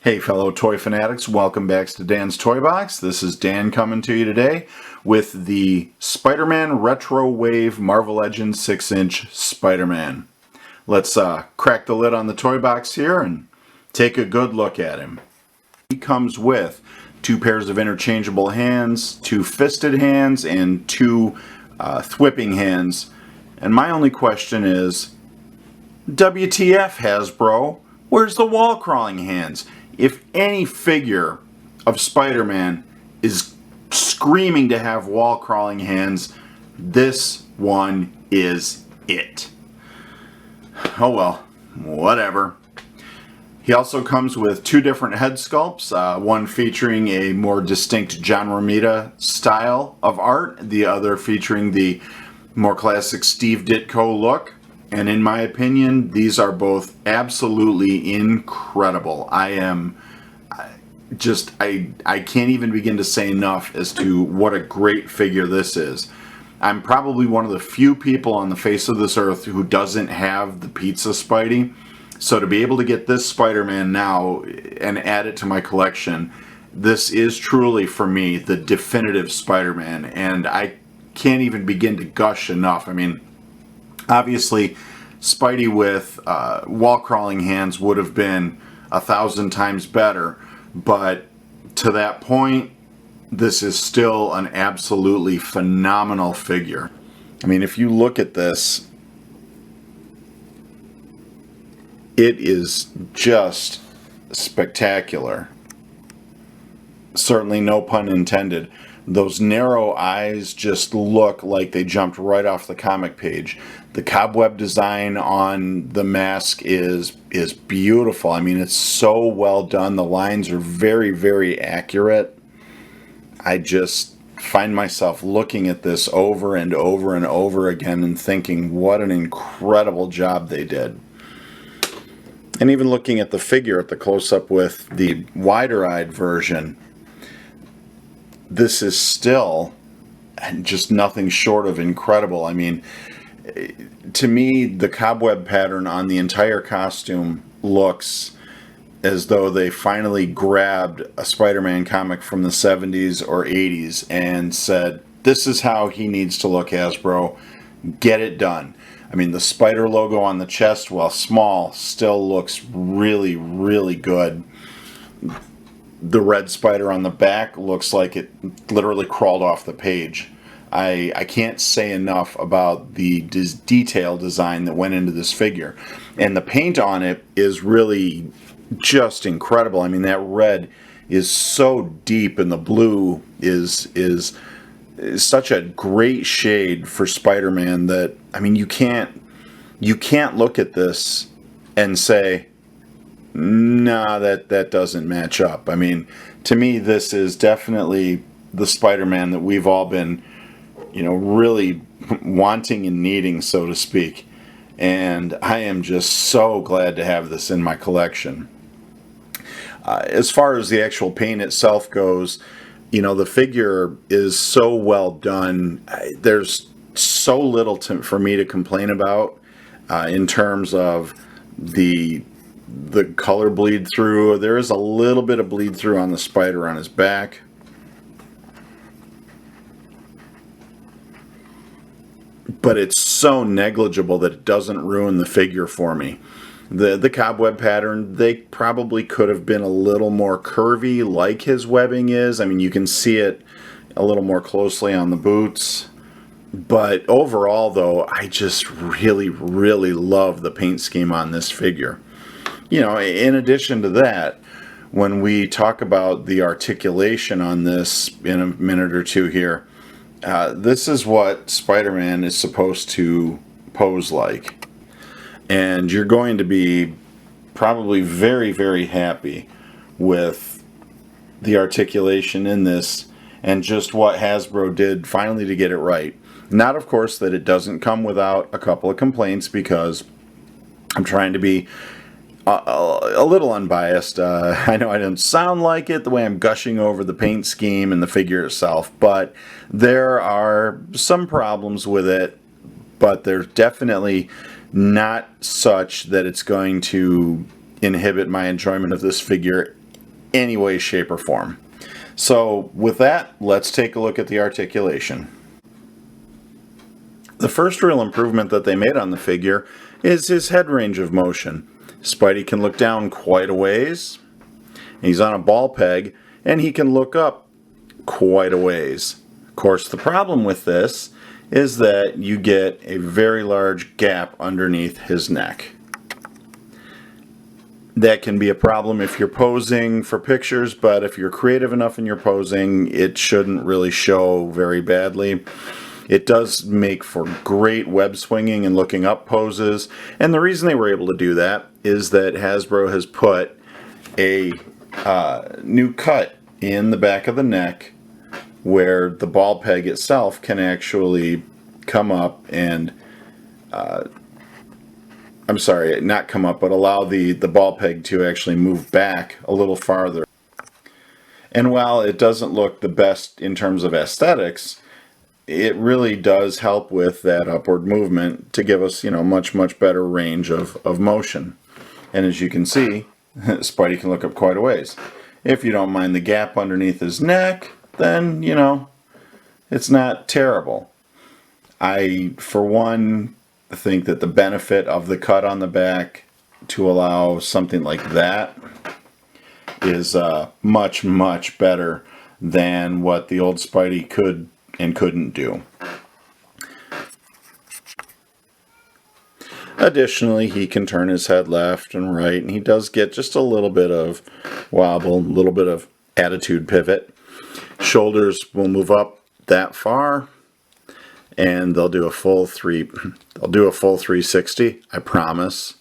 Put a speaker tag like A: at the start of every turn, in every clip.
A: Hey fellow toy fanatics, welcome back to Dan's Toy Box. This is Dan coming to you today with the Spider-Man Retro Wave Marvel Legends 6-inch Spider-Man. Let's crack the lid on the toy box here and take a good look at him. He comes with 2 pairs of interchangeable hands, 2 fisted hands, and 2 thwipping hands. And my only question is, WTF Hasbro? Where's the wall crawling hands? If any figure of Spider-Man is screaming to have wall crawling hands, this one is it. Oh well, whatever. He also comes with 2 different head sculpts, one featuring a more distinct John Romita style of art, the other featuring the more classic Steve Ditko look. And in my opinion, these are both absolutely incredible. I can't even begin to say enough as to what a great figure this is. I'm probably one of the few people on the face of this earth who doesn't have the Pizza Spidey. So to be able to get this Spider-Man now and add it to my collection, this is truly, for me, the definitive Spider-Man. And I can't even begin to gush enough. I mean, obviously, Spidey with wall-crawling hands would have been 1,000 times better, but to that point, this is still an absolutely phenomenal figure. I mean, if you look at this, it is just spectacular. Certainly no pun intended. Those narrow eyes just look like they jumped right off the comic page. The cobweb design on the mask is beautiful. I mean, it's so well done. The lines are very, very accurate. I just find myself looking at this over and over and over again and thinking, what an incredible job they did. And even looking at the figure at the close-up with the wider-eyed version, this is still just nothing short of incredible. I mean, to me, the cobweb pattern on the entire costume looks as though they finally grabbed a Spider-Man comic from the 70s or 80s and said, this is how he needs to look, Hasbro. Get it done. I mean, the spider logo on the chest, while small, still looks really, really good. The red spider on the back looks like it literally crawled off the page. I can't say enough about the detail design that went into this figure. And the paint on it is really just incredible. I mean, that red is so deep and the blue is such a great shade for Spider-Man that, I mean, you can't look at this and say, nah, that doesn't match up. I mean, to me, this is definitely the Spider-Man that we've all been, really wanting and needing, so to speak. And I am just so glad to have this in my collection. As far as the actual paint itself goes, the figure is so well done. There's so little for me to complain about in terms of the color bleed through. There is a little bit of bleed through on the spider on his back. But it's so negligible that it doesn't ruin the figure for me. The cobweb pattern, they probably could have been a little more curvy like his webbing is. I mean, you can see it a little more closely on the boots. But overall, though, I just really, really love the paint scheme on this figure. In addition to that, when we talk about the articulation on this in a minute or two here, this is what Spider-Man is supposed to pose like. And you're going to be probably very, very happy with the articulation in this and just what Hasbro did finally to get it right. Not, of course, that it doesn't come without a couple of complaints, because I'm trying to be a little unbiased. I know I don't sound like it the way I'm gushing over the paint scheme and the figure itself, but there are some problems with it, but they're definitely not such that it's going to inhibit my enjoyment of this figure any way, shape, or form. So with that, let's take a look at the articulation. The first real improvement that they made on the figure is his head range of motion. Spidey can look down quite a ways. He's on a ball peg, and he can look up quite a ways. Of course, the problem with this is that you get a very large gap underneath his neck. That can be a problem if you're posing for pictures, but if you're creative enough in your posing, it shouldn't really show very badly. It does make for great web swinging and looking up poses, and the reason they were able to do that is that Hasbro has put a new cut in the back of the neck where the ball peg itself can actually come up and I'm sorry, not come up, but allow the ball peg to actually move back a little farther. And while it doesn't look the best in terms of aesthetics, it really does help with that upward movement to give us, much better range of motion. And as you can see, Spidey can look up quite a ways. If you don't mind the gap underneath his neck, then, it's not terrible. I, for one, think that the benefit of the cut on the back to allow something like that is much better than what the old Spidey could and couldn't do. Additionally, he can turn his head left and right, and he does get just a little bit of wobble, a little bit of attitude pivot. Shoulders will move up that far, and they'll do a full 360, I promise.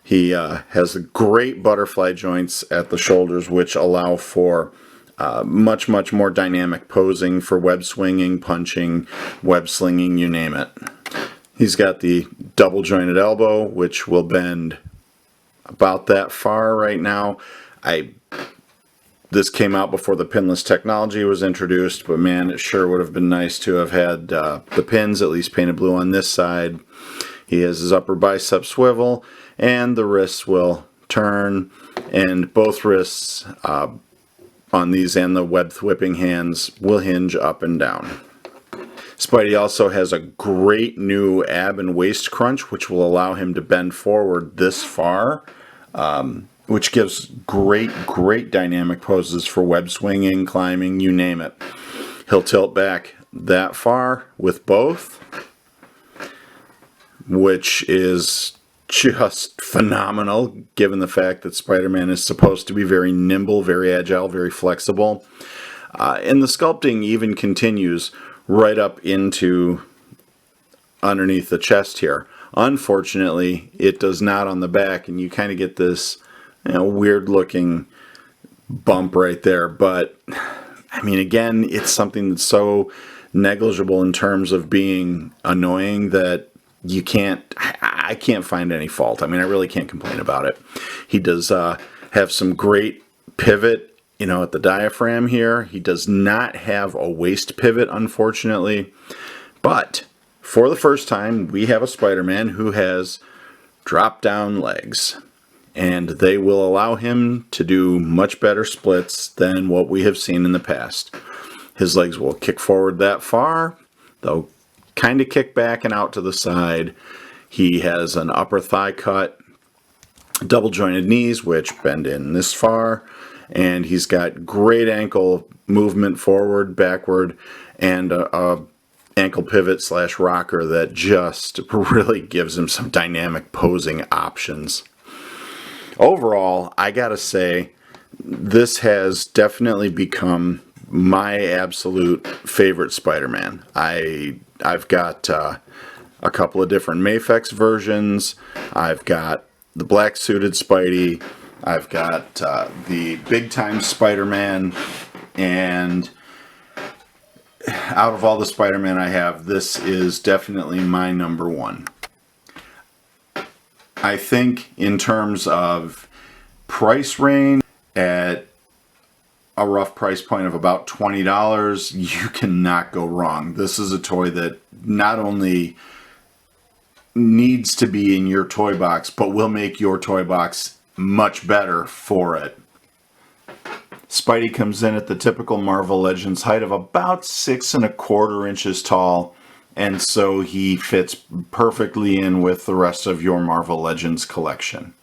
A: He has great butterfly joints at the shoulders, which allow for much more dynamic posing for web swinging, punching, web slinging, you name it. He's got the double jointed elbow, which will bend about that far right now. This came out before the pinless technology was introduced, but man, it sure would have been nice to have had the pins at least painted blue on this side. He has his upper bicep swivel, and the wrists will turn, and both wrists on these and the web whipping hands will hinge up and down. Spidey also has a great new ab and waist crunch, which will allow him to bend forward this far, which gives great dynamic poses for web swinging, climbing, you name it. He'll tilt back that far with both, which is just phenomenal given the fact that Spider-Man is supposed to be very nimble, very agile, very flexible. And the sculpting even continues right up into underneath the chest here. Unfortunately, it does not on the back, and you kind of get this weird looking bump right there. But I mean, again, it's something that's so negligible in terms of being annoying that I can't find any fault. I mean, I really can't complain about it. He does have some great pivot, at the diaphragm here. He does not have a waist pivot, unfortunately. But for the first time, we have a Spider-Man who has drop-down legs. And they will allow him to do much better splits than what we have seen in the past. His legs will kick forward that far. They'll kind of kick back and out to the side. He has an upper thigh cut, double jointed knees, which bend in this far. And he's got great ankle movement forward, backward, and a ankle pivot / rocker that just really gives him some dynamic posing options. Overall, I gotta say, this has definitely become my absolute favorite Spider-Man. I've got a couple of different Mafex versions. I've got the black suited Spidey. I've got the big time Spider-Man, and out of all the Spider-Man I have, this is definitely my number one. I think in terms of price range, at a rough price point of about $20, you cannot go wrong. This is a toy that not only needs to be in your toy box, but will make your toy box much better for it. Spidey comes in at the typical Marvel Legends height of about 6¼ inches tall, and so he fits perfectly in with the rest of your Marvel Legends collection.